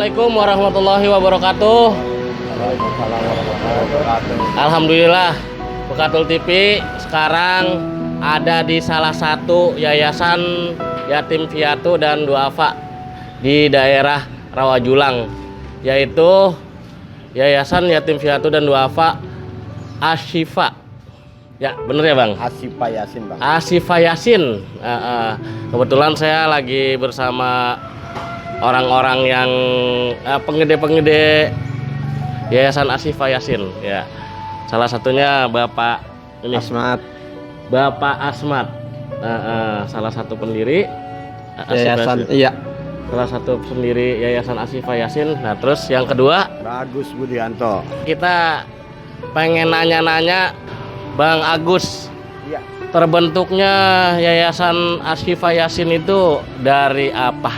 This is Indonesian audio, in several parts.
Assalamualaikum warahmatullahi wabarakatuh. Waalaikumsalam warahmatullahi wabarakatuh. Alhamdulillah, Bekatul TV sekarang ada di salah satu yayasan yatim piatu dan duafa di daerah Rawajulang, yaitu Yayasan Yatim Piatu dan Duafa Ashifa. Ya, bener ya Bang? Ashifa Yasin, Bang. Ashifa Yasin. Kebetulan saya lagi bersama orang-orang yang penggede-penggede Yayasan Ashifa Yasin. Ya, salah satunya Bapak ini. Asmat. Bapak Asmat. Salah satu pendiri Yayasan. Iya. Salah satu pendiri Yayasan Ashifa Yasin. Nah, terus yang kedua, Bagus Budianto. kita pengen nanya-nanya Bang Agus. Iya. Terbentuknya Yayasan Ashifa Yasin itu dari apa?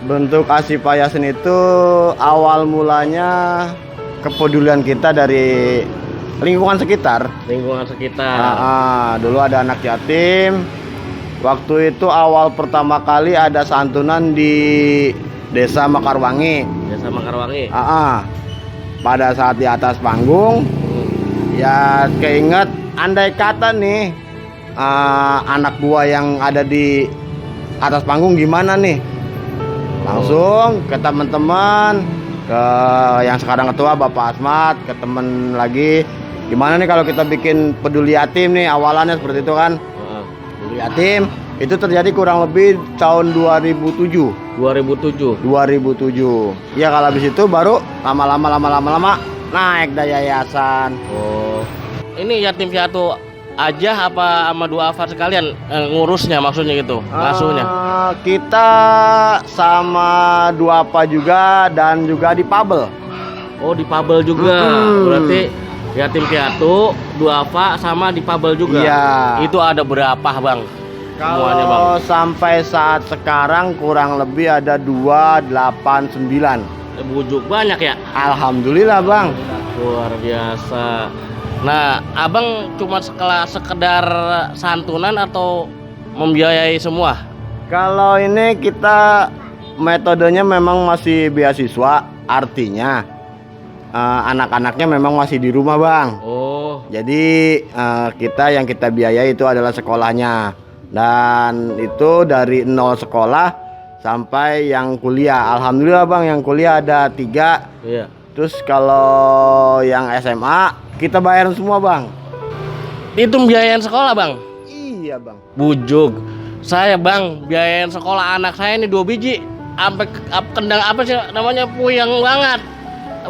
Bentuk Ashifa Yasin itu awal mulanya kepedulian kita dari lingkungan sekitar. Lingkungan sekitar. Dulu ada anak yatim. Waktu itu awal pertama kali ada santunan di Desa Mekarwangi. Desa Mekarwangi. Pada saat di atas panggung, ya keinget andai kata nih anak gua yang ada di atas panggung gimana nih, langsung ke teman-teman, ke yang sekarang ketua Bapak Asmat, ke temen lagi, gimana nih kalau kita bikin peduli yatim nih. Awalannya seperti itu kan, peduli yatim itu terjadi kurang lebih tahun 2007. 2007. Ya, kalau habis itu baru lama-lama naik dah yayasan. Oh. Ini yatim piatu aja apa sama duafa sekalian ngurusnya, maksudnya gitu, ngasuhnya? Kita sama duafa juga dan juga di Pabel. Oh, di Pabel juga. Berarti yatim piatu, duafa sama di Pabel juga. Iya. Itu ada berapa, Bang? Semuanya, Bang. Kalau sampai saat sekarang kurang lebih ada 289. Bujuk banyak ya? Alhamdulillah, Bang. Luar biasa. Nah, Abang cuma sekedar santunan atau membiayai semua? Kalau ini kita metodenya memang masih beasiswa, artinya anak-anaknya memang masih di rumah, Bang. Oh. Jadi yang kita biayai itu adalah sekolahnya, dan itu dari 0 sekolah sampai yang kuliah. Alhamdulillah, Bang, yang kuliah ada 3. Iya. Terus kalau yang SMA kita bayarin semua, Bang. Itu biayain sekolah, Bang? Iya, Bang. Bujuk. Saya, Bang, biayain sekolah anak saya ini 2 biji. Sampai kendang apa sih namanya, puyeng banget.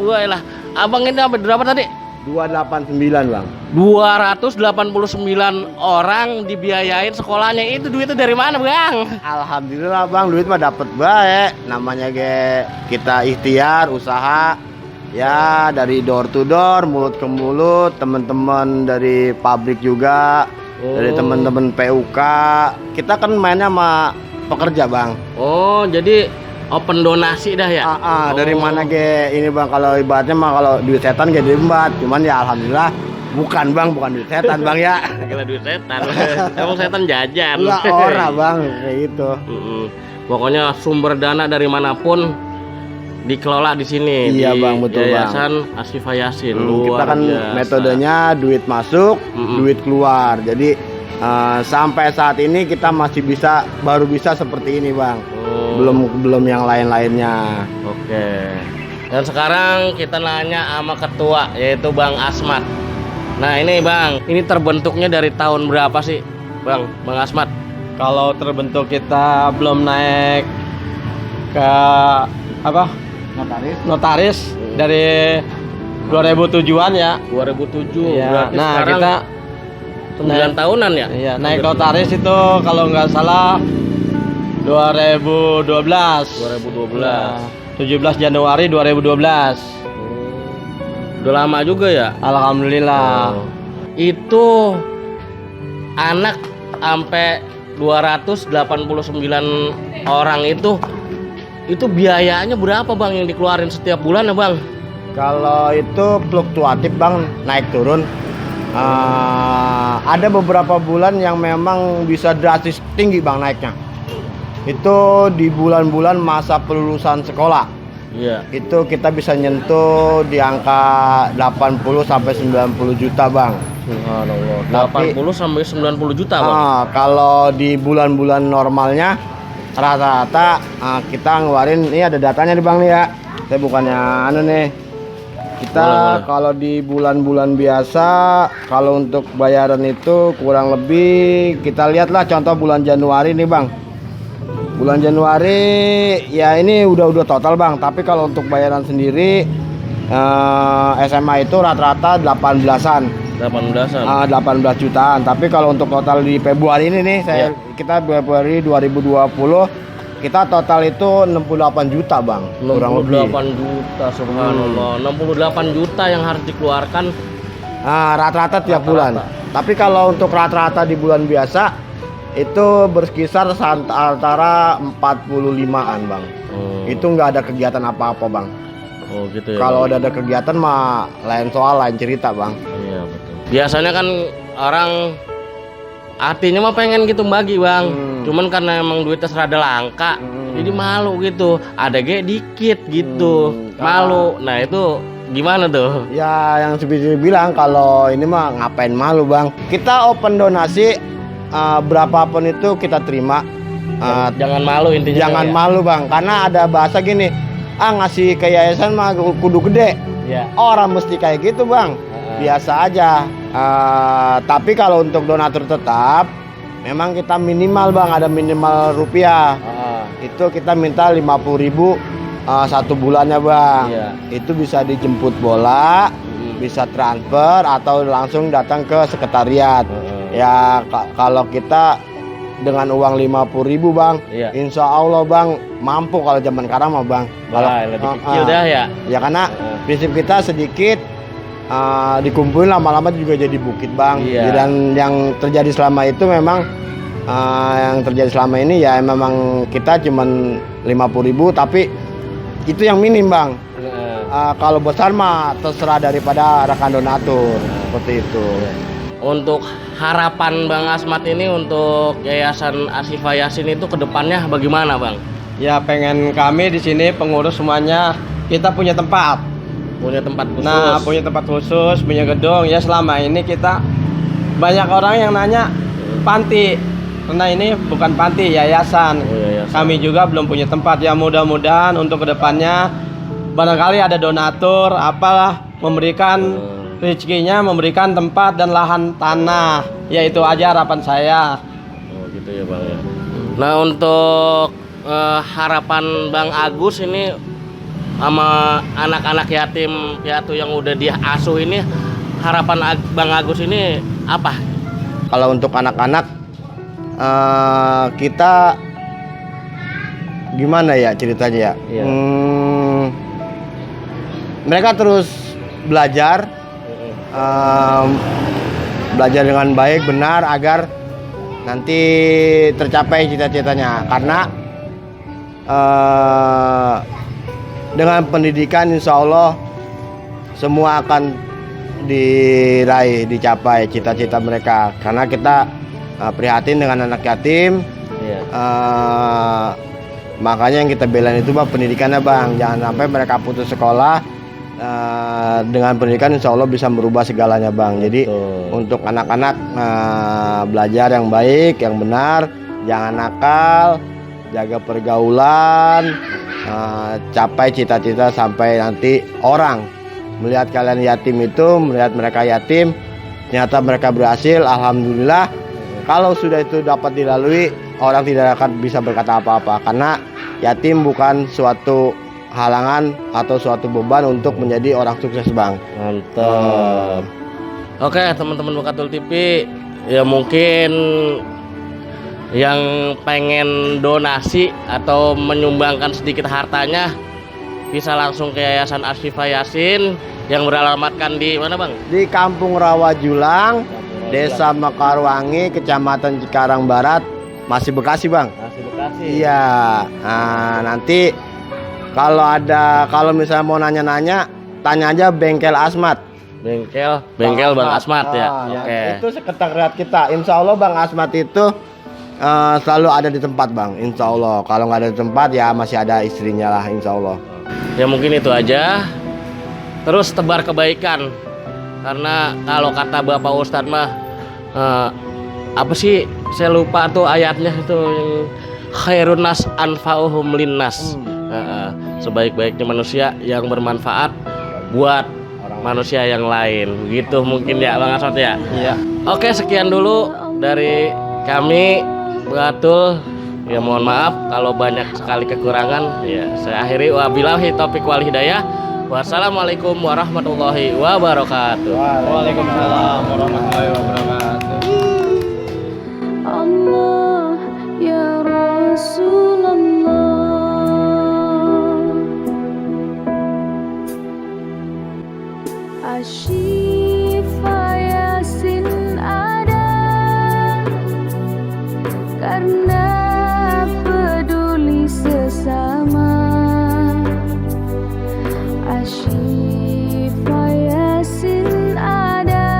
Wah lah. Abang ini sampai berapa tadi? 289, Bang. 289 orang dibiayain sekolahnya. Itu duitnya dari mana, Bang? Alhamdulillah, Bang, duit mah dapet baik. Namanya kita ikhtiar, usaha. Ya, dari door to door, mulut ke mulut, teman-teman dari pabrik juga, dari teman-teman PUK. Kita kan mainnya sama pekerja, Bang. Oh, jadi open donasi dah ya? Dari mana ini, Bang? Kalau ibaratnya mah kalau duit setan gak diembat. Cuman ya alhamdulillah bukan, Bang, bukan duit setan, Bang, ya. Kira duit setan. Emang setan jajan. Enggak, ora, Bang, kayak gitu. Pokoknya sumber dana dari manapun dikelola di sini. Iya, di Bang, betul, Yayasan Ashifa Yasin. Kita kan metodenya duit masuk, duit keluar. Jadi sampai saat ini kita masih baru bisa seperti ini, Bang. Belum yang lain-lainnya. Oke. Dan sekarang kita nanya sama ketua, yaitu Bang Asmat. Nah, ini, Bang, ini terbentuknya dari tahun berapa sih, Bang Asmat? Kalau terbentuk kita belum naik ke notaris dari 2007-an ya. 2007. Ya. Berarti Nah, sekarang kita 9 tahunan ya? Iya, naik notaris itu kalau nggak salah 2012. 2012. 17 Januari 2012. Udah lama juga ya? Alhamdulillah. Itu anak sampai 289 orang itu biayanya berapa, Bang, yang dikeluarin setiap bulan ya, Bang? Kalau itu fluktuatif, Bang, naik turun. Ada beberapa bulan yang memang bisa drastis tinggi, Bang, naiknya. Itu di bulan-bulan masa pelulusan sekolah. Iya. itu kita bisa nyentuh di angka 80 sampai 90 juta bang. Subhanallah. Tapi- 80 sampai 90 juta, Bang. Kalau di bulan-bulan normalnya rata-rata kita ngeluarin, ini ada datanya nih bang nih ya. Saya bukannya anu nih. Kita Boleh. kalau di bulan-bulan biasa, kalau untuk bayaran itu kurang lebih kita lihatlah contoh bulan Januari nih bang. Bulan Januari ya ini udah total bang. Tapi kalau untuk bayaran sendiri SMA itu rata-rata 18-an. 18-an. 18 jutaan. Tapi kalau untuk total di Februari ini nih, kita Februari 2020 kita total itu 68 juta bang. Kurang 68 lebih. juta, subhanallah. 68 juta yang harus dikeluarkan. Rata-rata tiap bulan. Tapi kalau untuk rata-rata di bulan biasa itu berkisar antara 45-an bang. Itu nggak ada kegiatan apa-apa bang. Oh gitu ya. Kalau ada kegiatan mah lain soal, lain cerita bang. Iya betul. Biasanya kan orang artinya mah pengen gitu bagi bang. Cuman karena emang duitnya serada langka, jadi malu gitu. Ada dikit gitu, malu. Nah itu gimana tuh? Ya yang seperti bilang kalau ini mah ngapain malu bang. Kita open donasi berapapun itu kita terima. Jangan malu intinya. Jangan ya. malu bang, karena ada bahasa gini, ngasih ke yayasan mah kudu gede. Ya. Orang mesti kayak gitu bang. Biasa aja. Tapi kalau untuk donatur tetap, memang kita minimal bang, ada minimal rupiah. Itu kita minta 50.000 satu bulannya bang. Iya. Itu bisa dijemput bola, bisa transfer atau langsung datang ke sekretariat. Ya kalau kita dengan uang 50.000 bang, Iya. insya Allah bang mampu kalau zaman sekarang mah bang. Kalau Lebih kecil dah ya. ya karena prinsip kita sedikit dikumpulin lama-lama juga jadi bukit bang. Iya. Dan yang terjadi selama itu memang ini ya memang kita cuman 50.000 tapi itu yang minim bang. Kalau besar mah terserah daripada rekan donatur seperti itu. Untuk harapan Bang Asmat ini untuk Yayasan Ashifa Yasin itu kedepannya bagaimana bang? Ya pengen kami di sini pengurus semuanya kita punya tempat. Punya tempat khusus. Nah, punya tempat khusus, punya gedung. Ya selama ini kita banyak orang yang nanya panti. Karena ini bukan panti, yayasan. Oh, yayasan. Kami juga belum punya tempat. Ya mudah-mudahan untuk kedepannya barangkali ada donatur apalah memberikan rezekinya, memberikan tempat dan lahan tanah. Ya itu aja harapan saya. Oh gitu ya bang ya. Nah untuk harapan Bang Agus ini sama anak-anak yatim piatu yang udah diasuh ini, harapan Bang Agus ini apa? Kalau untuk anak-anak kita gimana ya ceritanya ya? Iya. Mereka terus belajar, belajar dengan baik, benar agar nanti tercapai cita-citanya. Karena dengan pendidikan insya Allah semua akan diraih, dicapai cita-cita mereka. Karena kita prihatin dengan anak yatim. Iya. Makanya yang kita belain itu bang pendidikannya bang. Jangan sampai mereka putus sekolah. Dengan pendidikan insya Allah bisa merubah segalanya bang. Jadi untuk anak-anak belajar yang baik, yang benar, jangan nakal, jaga pergaulan, capai cita-cita sampai nanti orang melihat kalian yatim itu, melihat mereka yatim, ternyata mereka berhasil, alhamdulillah. Kalau sudah itu dapat dilalui, orang tidak akan bisa berkata apa-apa karena yatim bukan suatu halangan atau suatu beban untuk menjadi orang sukses bang. Mantap. Oke teman-teman Bekatul TV, ya mungkin yang pengen donasi atau menyumbangkan sedikit hartanya bisa langsung ke Yayasan Ashifa Yasin yang beralamatkan di mana bang? Di Kampung Rawajulang, Desa Mekarwangi, Kecamatan Cikarang Barat, masih Bekasi bang. Masih Bekasi. Iya. Nanti kalau misalnya mau nanya-nanya, tanya aja bengkel Asmat. Bengkel Bang Asmat ya. Oke. Itu sekretariat kita. Insya Allah Bang Asmat itu selalu ada di tempat bang. Insya Allah. Kalau nggak ada di tempat ya masih ada istrinya lah. Insya Allah. Ya mungkin itu aja. Terus tebar kebaikan. Karena kalau kata Bapak Ustadz mah apa sih? Saya lupa tuh ayatnya itu yang khairun nas anfa'uhum linnas. Sebaik-baiknya manusia yang bermanfaat buat manusia yang lain. Begitu mungkin ya Bang Asot ya. Iya. Oke, sekian dulu dari kami. Betul. Ya mohon maaf kalau banyak sekali kekurangan. Ya, saya akhiri wabillahi taufiq wal hidayah. Wassalamualaikum warahmatullahi wabarakatuh. Waalaikumsalam warahmatullahi wabarakatuh. Allah ya Rasulullah, Asyifa Yasin ada karena peduli sesama. Asyifa Yasin ada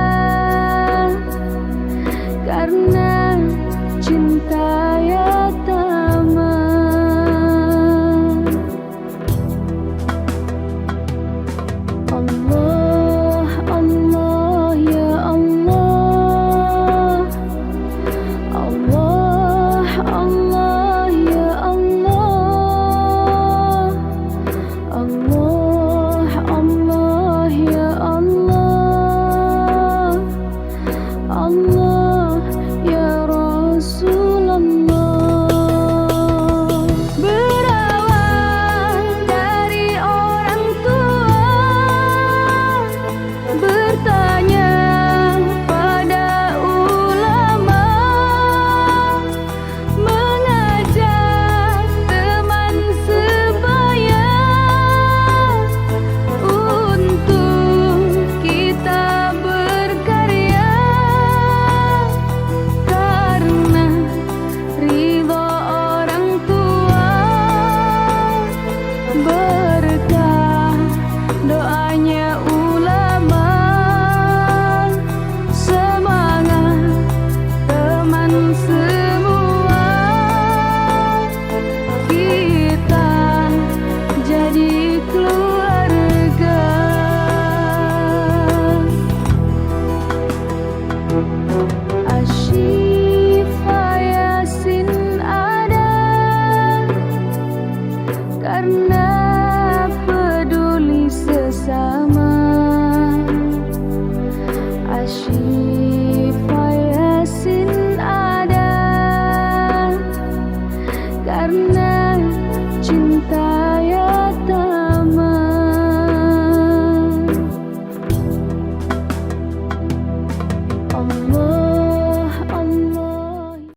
karena cinta yatama. Allah, Allah ya Allah, Allah, Allah ya Allah, Allah, Allah ya Allah, Allah ya Rasulullah. Berawal dari orang tua bertanya pada ulama, mengajak teman sebaya untuk kita berkarya karena ridho orang tua, berkah doanya ulama, semangat teman semua, kita jadi keluarga. Asyifa Yasin ada karena peduli sesama. Asyifa Yasin ada karena cinta